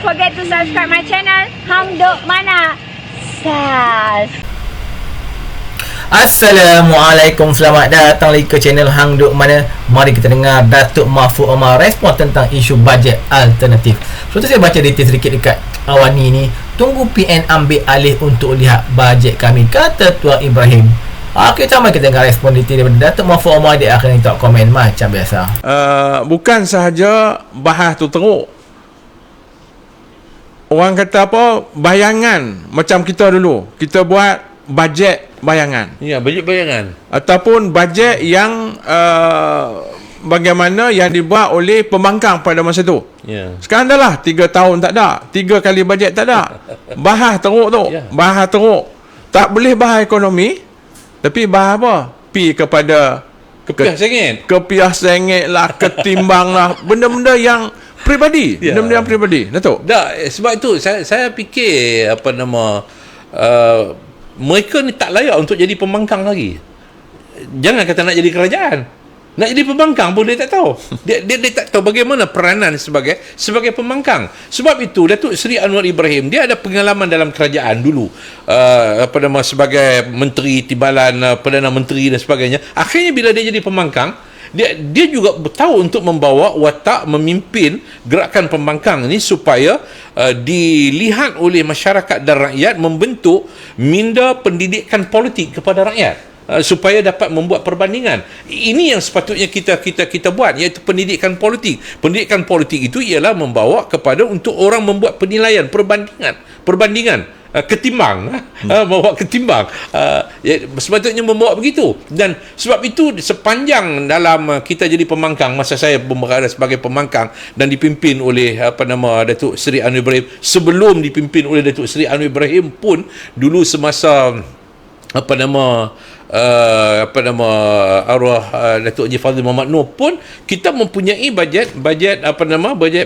forget to subscribe my channel Hang Duk Mana. Sas. Assalamualaikum, selamat datang lagi ke channel Hang Duk Mana. Mari kita dengar Datuk Mahfud Omar respon tentang isu bajet alternatif. Sebelum saya baca detail sedikit dekat Awani ni. Tunggu PN ambil alih untuk lihat bajet kami, kata Tuan Ibrahim. Okey, sama kita dengar respon detail daripada Datuk Mahfud Omar. Dia akan letak komen macam biasa. Bukan sahaja bahas tu teruk. Orang kata apa, bayangan macam kita dulu. Kita buat bajet bayangan. Ya, bajet bayangan. Ataupun bajet yang bagaimana yang dibuat oleh pembangkang pada masa tu. Ya. Sekarang dah lah 3 tahun tak ada. 3 kali bajet tak ada. Bahas teruk tu. Ya. Bahas teruk. Tak boleh bahas ekonomi. Tapi bahas apa? Pi kepada Kepiah sengit. kepiah sengit lah, ketimbang lah. Benda-benda yang peribadi. Ya. Benda-benda yang peribadi. Datuk? Sebab itu saya fikir mereka ni tak layak untuk jadi pembangkang lagi. Jangan kata nak jadi kerajaan. Nak jadi pembangkang pun dia tak tahu. Dia tak tahu bagaimana peranan sebagai pembangkang. Sebab itu Datuk Seri Anwar Ibrahim, dia ada pengalaman dalam kerajaan dulu. Sebagai menteri timbalan, Perdana Menteri dan sebagainya. Akhirnya bila dia jadi pembangkang, dia juga tahu untuk membawa watak memimpin gerakan pembangkang ini supaya dilihat oleh masyarakat dan rakyat, membentuk minda pendidikan politik kepada rakyat. Supaya dapat membuat perbandingan. Ini yang sepatutnya kita buat, iaitu pendidikan politik. Pendidikan politik itu ialah membawa kepada untuk orang membuat penilaian, perbandingan ketimbang membawa ketimbang sepatutnya membawa begitu. Dan sebab itu sepanjang dalam kita jadi pembangkang, masa saya berada sebagai pembangkang dan dipimpin oleh Datuk Seri Anwar Ibrahim, sebelum dipimpin oleh Datuk Seri Anwar Ibrahim pun dulu semasa arwah Datuk Haji Fazil Muhammad Noor pun kita mempunyai bajet alternatif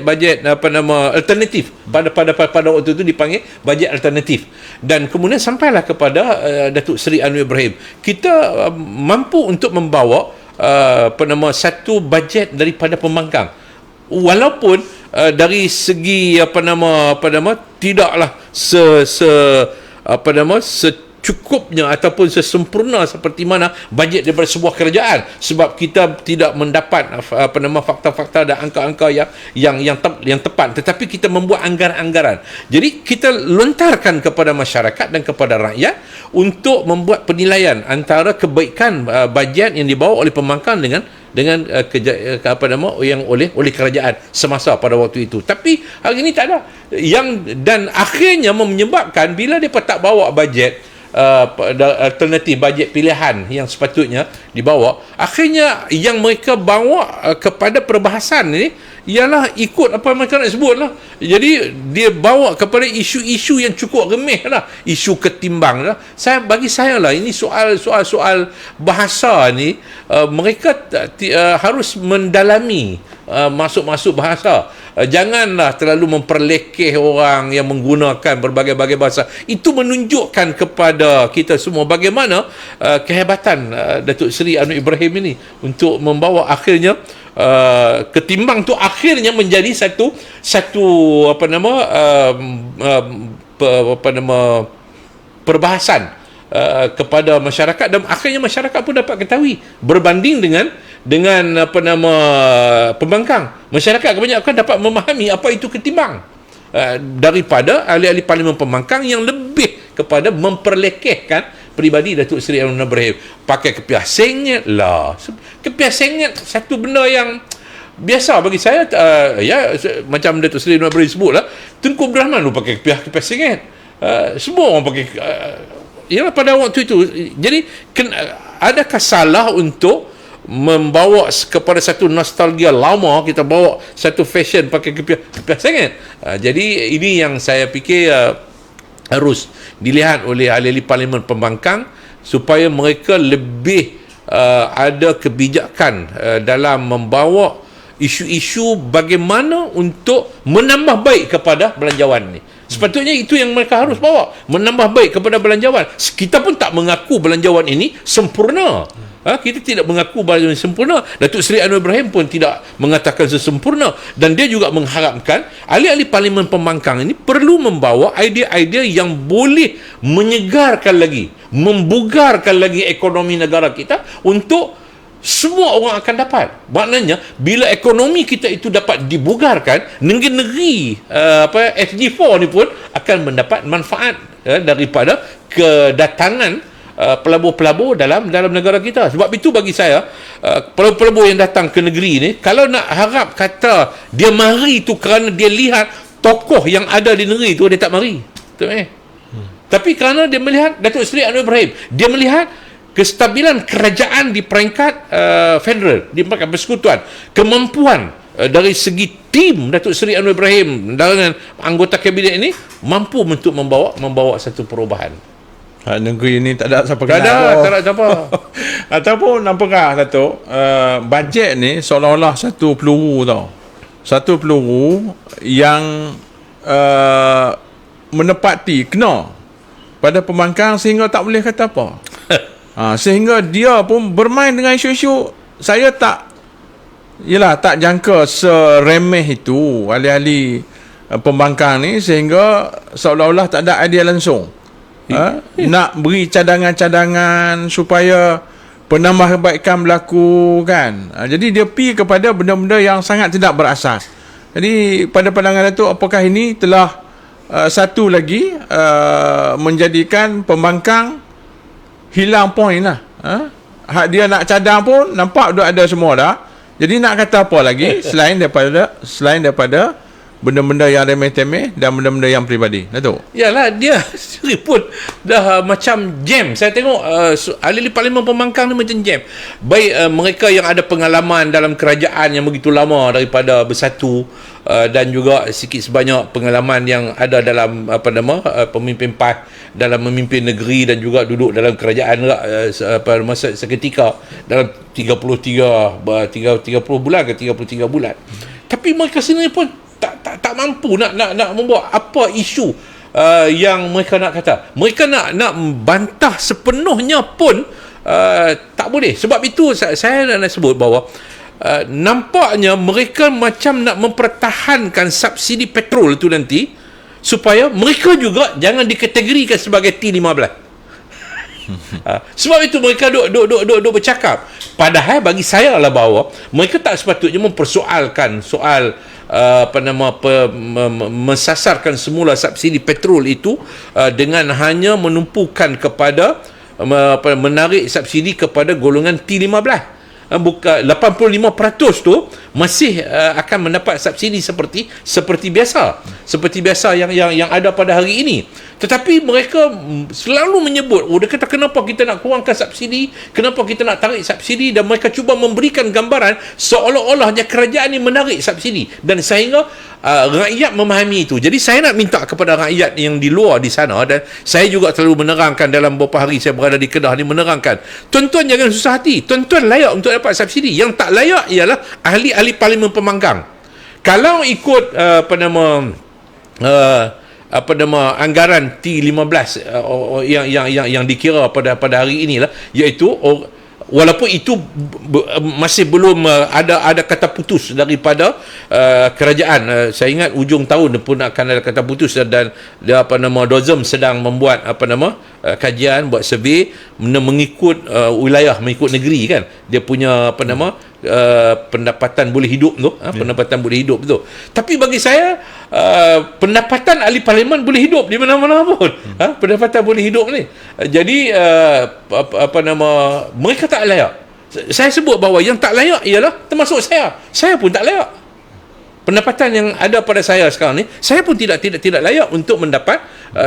pada waktu itu dipanggil bajet alternatif. Dan kemudian sampailah kepada Datuk Seri Anwar Ibrahim, kita mampu untuk membawa satu bajet daripada pembangkang, walaupun dari segi tidaklah secukupnya ataupun sesempurna seperti mana bajet daripada sebuah kerajaan, sebab kita tidak mendapat fakta-fakta dan angka-angka yang tepat, tetapi kita membuat anggaran-anggaran. Jadi kita lontarkan kepada masyarakat dan kepada rakyat untuk membuat penilaian antara kebaikan bajet yang dibawa oleh pembangkang dengan yang oleh kerajaan semasa pada waktu itu. Tapi hari ini tak ada. Dan akhirnya menyebabkan bila mereka tak bawa bajet alternatif, bajet pilihan yang sepatutnya dibawa, akhirnya yang mereka bawa kepada perbahasan ini ialah ikut apa mereka nak sebut lah. Jadi dia bawa kepada isu-isu yang cukup remeh lah, isu ketimbang lah. Bagi saya lah, ini soal bahasa ni, mereka harus mendalami masuk bahasa. Janganlah terlalu memperlekeh orang yang menggunakan berbagai-bagai bahasa. Itu menunjukkan kepada kita semua bagaimana kehebatan Datuk Seri Anwar Ibrahim ini untuk membawa akhirnya ketimbang tu akhirnya menjadi satu perbahasan kepada masyarakat, dan akhirnya masyarakat pun dapat ketahui berbanding dengan pembangkang. Masyarakat kebanyakan dapat memahami apa itu ketimbang daripada ahli-ahli parlimen pembangkang yang lebih kepada memperlekehkan peribadi Datuk Seri Anwar Ibrahim. Pakai kepiah sengit lah. Kepiah sengit satu benda yang biasa bagi saya. Macam Datuk Seri Anwar Ibrahim sebut lah, Tunku Abdul Rahman pakai kepiah sengit. Semua orang pakai pada waktu itu. Jadi adakah salah untuk membawa kepada satu nostalgia lama, kita bawa satu fashion pakai kepiah sengit? Jadi ini yang saya fikir harus dilihat oleh ahli-ahli parlimen pembangkang, supaya mereka lebih ada kebijakan dalam membawa isu-isu bagaimana untuk menambah baik kepada belanjawan ni. Sepatutnya itu yang mereka harus bawa, menambah baik kepada belanjawan. Kita pun tak mengaku belanjawan ini sempurna. Kita tidak mengaku bahawa sempurna. Datuk Seri Anwar Ibrahim pun tidak mengatakan sesempurna, dan dia juga mengharapkan ahli-ahli parlimen pembangkang ini perlu membawa idea-idea yang boleh menyegarkan lagi, membugarkan lagi ekonomi negara kita untuk semua orang akan dapat. Maknanya bila ekonomi kita itu dapat dibugarkan, negeri SG4 ni pun akan mendapat manfaat daripada kedatangan pelabur-pelabur dalam negara kita. Sebab itu bagi saya, pelabur-pelabur yang datang ke negeri ni, kalau nak harap kata dia mari tu kerana dia lihat tokoh yang ada di negeri tu, dia tak mari. Tapi kerana dia melihat Datuk Seri Anwar Ibrahim, dia melihat kestabilan kerajaan di peringkat federal, di peringkat persekutuan, kemampuan dari segi tim Datuk Seri Anwar Ibrahim dengan anggota kabinet ini mampu untuk membawa satu perubahan. Negeri ni tak ada siapa Tak kenal. ada siapa. Ataupun nampakah Datuk, bajet ni seolah-olah satu peluru tau. Satu peluru yang menepati, kena pada pembangkang sehingga tak boleh kata apa. Sehingga dia pun bermain dengan isu-isu, saya tak jangka seremeh itu ahli-ahli pembangkang ni, sehingga seolah-olah tak ada idea langsung. Nak beri cadangan-cadangan supaya penambah kebaikan berlaku kan. Jadi dia pergi kepada benda-benda yang sangat tidak berasas. Jadi pada pandangan Datuk, apakah ini telah satu lagi menjadikan pembangkang hilang poin lah. Hak dia nak cadang pun nampak dah ada semua dah. Jadi nak kata apa lagi selain daripada benda-benda yang remeh-temeh dan benda-benda yang peribadi, Datuk? Yalah, dia sendiri pun dah macam jam. Saya tengok ahli parlimen pembangkang ni macam jam. Baik mereka yang ada pengalaman dalam kerajaan yang begitu lama daripada bersatu, dan juga sikit sebanyak pengalaman yang ada dalam pemimpin PAS dalam memimpin negeri dan juga duduk dalam kerajaan masa seketika dalam 30 bulan ke 33 bulan. Tapi mereka sendiri pun tak mampu nak membuat apa isu yang mereka nak kata. Mereka nak bantah sepenuhnya pun tak boleh. Sebab itu saya nak sebut bahawa nampaknya mereka macam nak mempertahankan subsidi petrol itu nanti supaya mereka juga jangan dikategorikan sebagai T15. Sebab itu mereka duk bercakap. Padahal bagi saya lah bahawa mereka tak sepatutnya mempersoalkan soal mensasarkan semula subsidi petrol itu dengan hanya menumpukan kepada menarik subsidi kepada golongan T15. Bukan 85% tu masih akan mendapat subsidi seperti biasa yang ada pada hari ini. Tetapi mereka selalu menyebut, dia kata kenapa kita nak kurangkan subsidi, kenapa kita nak tarik subsidi, dan mereka cuba memberikan gambaran seolah-olahnya kerajaan ini menarik subsidi, dan sehingga rakyat memahami itu. Jadi saya nak minta kepada rakyat yang di luar di sana, dan saya juga selalu menerangkan dalam beberapa hari saya berada di Kedah ni, menerangkan, tuan-tuan jangan susah hati, tuan-tuan layak untuk dapat subsidi. Yang tak layak ialah ahli-ahli parlimen pembangkang. Kalau ikut anggaran T15 yang dikira pada hari inilah, iaitu walaupun itu masih belum ada kata putus daripada kerajaan. Saya ingat ujung tahun pun akan ada kata putus, dan DOZM sedang membuat kajian, buat survey mengikut wilayah, mengikut negeri kan. Dia punya pendapatan boleh hidup tu, pendapatan boleh hidup tu. Tapi bagi saya pendapatan ahli parlimen boleh hidup di mana-mana pun. Pendapatan boleh hidup ni. Jadi mereka tak layak. Saya sebut bahawa yang tak layak ialah termasuk saya. Saya pun tak layak. Pendapatan yang ada pada saya sekarang ni, saya pun tidak layak untuk mendapat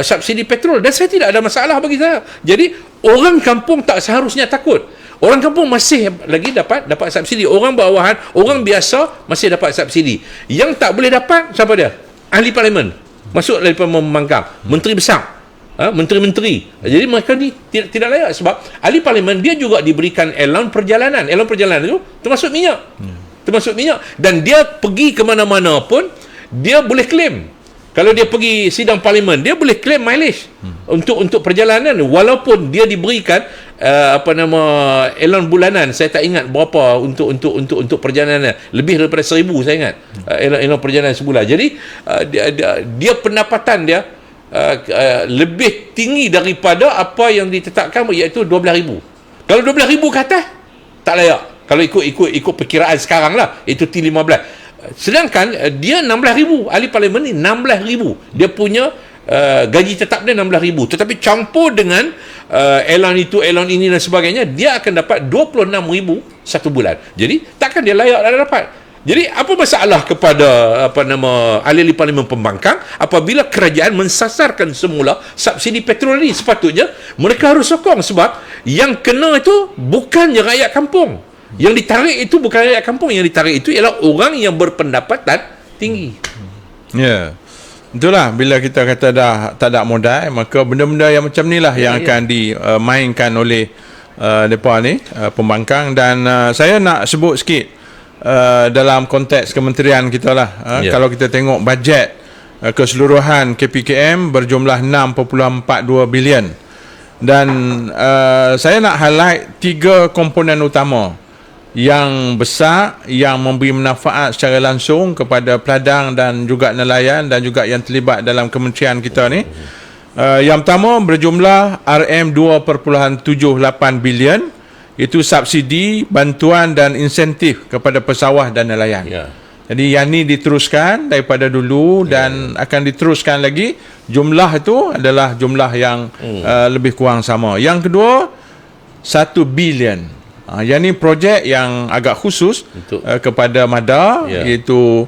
subsidi petrol, dan saya tidak ada masalah bagi saya. Jadi orang kampung tak seharusnya takut. Orang kampung masih lagi dapat subsidi. Orang bawahan, orang biasa masih dapat subsidi. Yang tak boleh dapat siapa dia? Ahli parlimen. Masuk dari pembangkang, menteri besar, menteri-menteri. Jadi mereka ni tidak layak, sebab ahli parlimen dia juga diberikan allowance perjalanan. Allowance perjalanan itu termasuk minyak. Termasuk minyak, dan dia pergi ke mana-mana pun dia boleh claim. Kalau dia pergi sidang parlimen, dia boleh claim mileage untuk perjalanan, walaupun dia diberikan allowance bulanan, saya tak ingat berapa untuk perjalanan, lebih daripada 1,000 saya ingat, allowance perjalanan sebulan. Jadi dia pendapatan dia lebih tinggi daripada apa yang ditetapkan, iaitu 12,000. Kalau 12,000 ke atas tak layak. Kalau ikut perkiraan sekarang lah, itu T15. Sedangkan dia 16,000, ahli parlimen ni 16,000. Dia punya gaji tetap dia 16,000. Tetapi campur dengan allowance itu, allowance ini dan sebagainya, dia akan dapat 26,000 satu bulan. Jadi takkan dia layak dapat. Jadi apa masalah kepada ahli parlimen pembangkang apabila kerajaan mensasarkan semula subsidi petrol ni? Sepatutnya mereka harus sokong, sebab yang kena itu bukannya rakyat kampung. Yang ditarik itu bukan rakyat kampung, yang ditarik itu ialah orang yang berpendapatan tinggi. Ya. Itulah, bila kita kata dah tak ada modal, maka benda-benda yang macam ni lah yang akan dimainkan oleh mereka ni, pembangkang. Dan saya nak sebut sikit dalam konteks kementerian kita lah. Kalau kita tengok bajet keseluruhan KPKM berjumlah 6.42 bilion. Dan saya nak highlight 3 komponen utama yang besar, yang memberi manfaat secara langsung kepada peladang dan juga nelayan dan juga yang terlibat dalam kementerian kita ni. Yang pertama berjumlah RM2.78 bilion, itu subsidi, bantuan dan insentif kepada pesawah dan nelayan. Jadi yang ni diteruskan daripada dulu dan akan diteruskan lagi. Jumlah itu adalah jumlah yang lebih kurang sama. Yang kedua, 1 bilion. Yang ni projek yang agak khusus kepada MADA, iaitu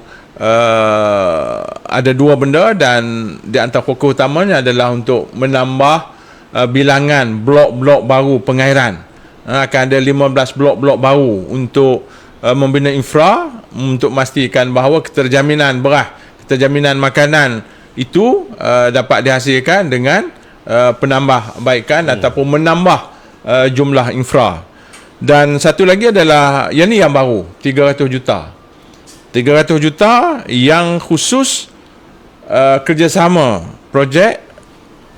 ada 2 benda, dan di antara pokok utamanya adalah untuk menambah bilangan blok-blok baru pengairan. Akan ada 15 blok-blok baru untuk membina infra, untuk memastikan bahawa keterjaminan beras, keterjaminan makanan itu dapat dihasilkan dengan penambahbaikan ataupun menambah jumlah infra. Dan satu lagi adalah yang ni yang baru, 300 juta. 300 juta yang khusus kerjasama projek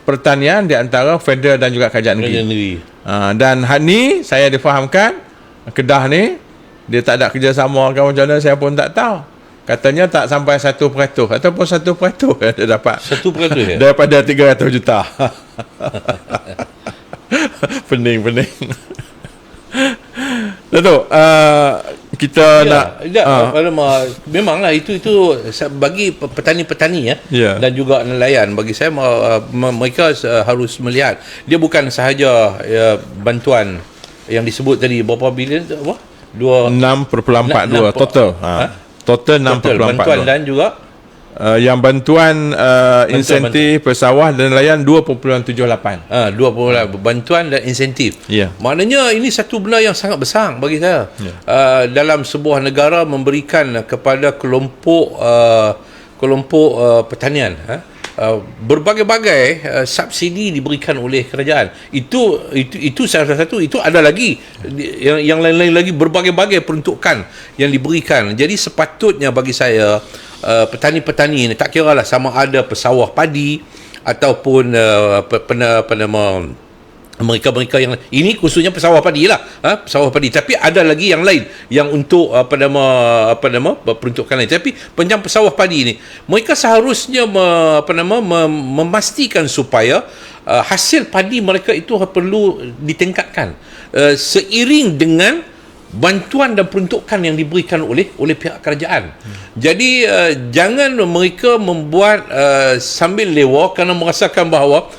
pertanian di antara federal dan juga kerajaan negeri. Dan hal ni saya difahamkan Kedah ni dia tak ada kerjasama ke macam mana, saya pun tak tahu. Katanya tak sampai 1% ataupun 1% dia dapat 1% ya? daripada 300 juta. Pening. Datuk, kita memanglah itu bagi petani-petani dan juga nelayan, bagi saya mereka harus melihat dia bukan sahaja bantuan yang disebut tadi berapa bilion, apa? 6.42 total. Total 6.42. Bantuan dan juga yang bantuan insentif pesawah dan nelayan 2.78. 2.8 bantuan dan insentif. Maknanya ini satu benda yang sangat besar bagi saya. Dalam sebuah negara memberikan kepada kelompok pertanian berbagai-bagai subsidi diberikan oleh kerajaan. Itu salah satu. Itu ada lagi yang lain-lain lagi, berbagai-bagai peruntukan yang diberikan. Jadi sepatutnya bagi saya petani-petani ini, tak kira lah sama ada pesawah padi ataupun mereka yang ini khususnya pesawah padi lah, pesawah padi, tapi ada lagi yang lain yang untuk peruntukan lain. Tapi macam pesawah padi ini, mereka seharusnya memastikan supaya hasil padi mereka itu perlu ditingkatkan seiring dengan bantuan dan peruntukan yang diberikan oleh pihak kerajaan. Jadi jangan mereka membuat sambil lewa kerana merasakan bahawa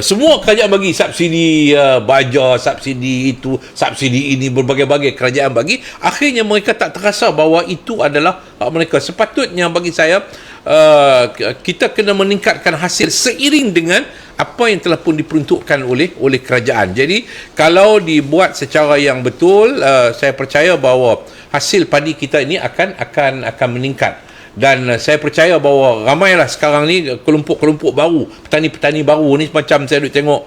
semua kerajaan bagi subsidi baja, subsidi itu, subsidi ini, berbagai-bagai kerajaan bagi. Akhirnya mereka tak terasa bahawa itu adalah hak mereka. Sepatutnya bagi saya kita kena meningkatkan hasil seiring dengan apa yang telah pun diperuntukkan oleh kerajaan. Jadi kalau dibuat secara yang betul, saya percaya bahawa hasil padi kita ini akan meningkat. Dan saya percaya bahawa ramailah sekarang ni kelompok-kelompok baru, petani-petani baru ni, macam saya duk tengok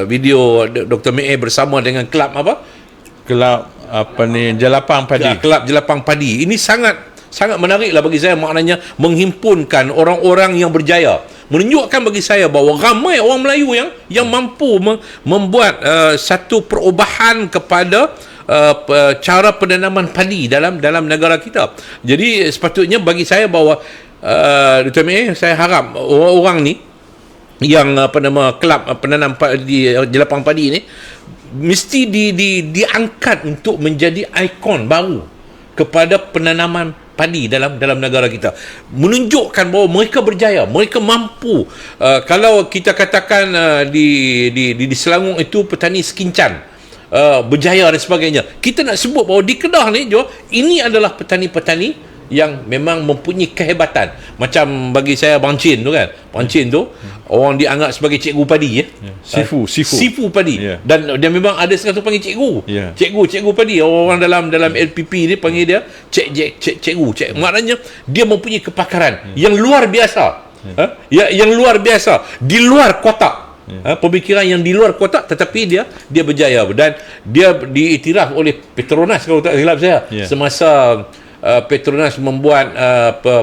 video Dr. Mee bersama dengan kelab Jelapang Padi. Kelab Jelapang Padi. Ini sangat menariklah bagi saya, maknanya menghimpunkan orang-orang yang berjaya, menunjukkan bagi saya bahawa ramai orang Melayu yang mampu membuat satu perubahan kepada cara penanaman padi dalam negara kita. Jadi sepatutnya bagi saya bahawa Dr. May, saya harap orang-orang ni yang kelab penanam padi, jelapang padi ni mesti diangkat untuk menjadi ikon baru kepada penanaman padi dalam negara kita, menunjukkan bahawa mereka berjaya, mereka mampu. Kalau kita katakan di Selangor itu petani sekincan berjaya dan sebagainya, kita nak sebut bahawa di Kedah ni ini adalah petani-petani yang memang mempunyai kehebatan. Macam bagi saya Bang Chin tu kan, Bang Chin tu orang dianggap sebagai cikgu padi ya. Sifu padi. Dan dia memang ada satu panggil cikgu. Cikgu padi. Orang dalam LPP ni panggil dia cikgu. Maknanya dia mempunyai kepakaran yang luar biasa. Yang luar biasa di luar kotak. Pemikiran yang di luar kotak, tetapi dia berjaya dan dia diiktiraf oleh Petronas kalau tak silap saya semasa Petronas membuat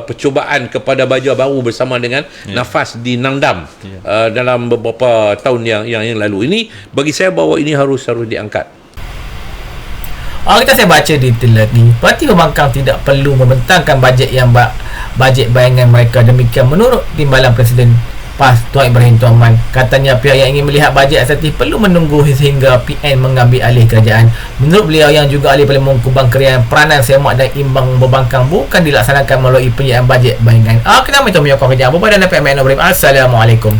percubaan kepada baja baru bersama dengan Nafas di Nangdam dalam beberapa tahun yang lalu. Ini bagi saya bahawa ini harus diangkat. Kita saya baca di telat ni, parti pembangkang tidak perlu membentangkan bajet bajet bayangan mereka. Demikian menurut Timbalan Presiden PAS Tuan Ibrahim Tuan Man. Katanya pihak yang ingin melihat bajet aktif perlu menunggu sehingga PN mengambil alih kerajaan. Menurut beliau yang juga ahli Parlimen Kubang Krian, peranan semak dan imbang pembangkang bukan dilaksanakan melalui penyediaan bajet bayangan. Kita minta menyokong kerajaan. Bapa dan PMN Ibrahim. Assalamualaikum.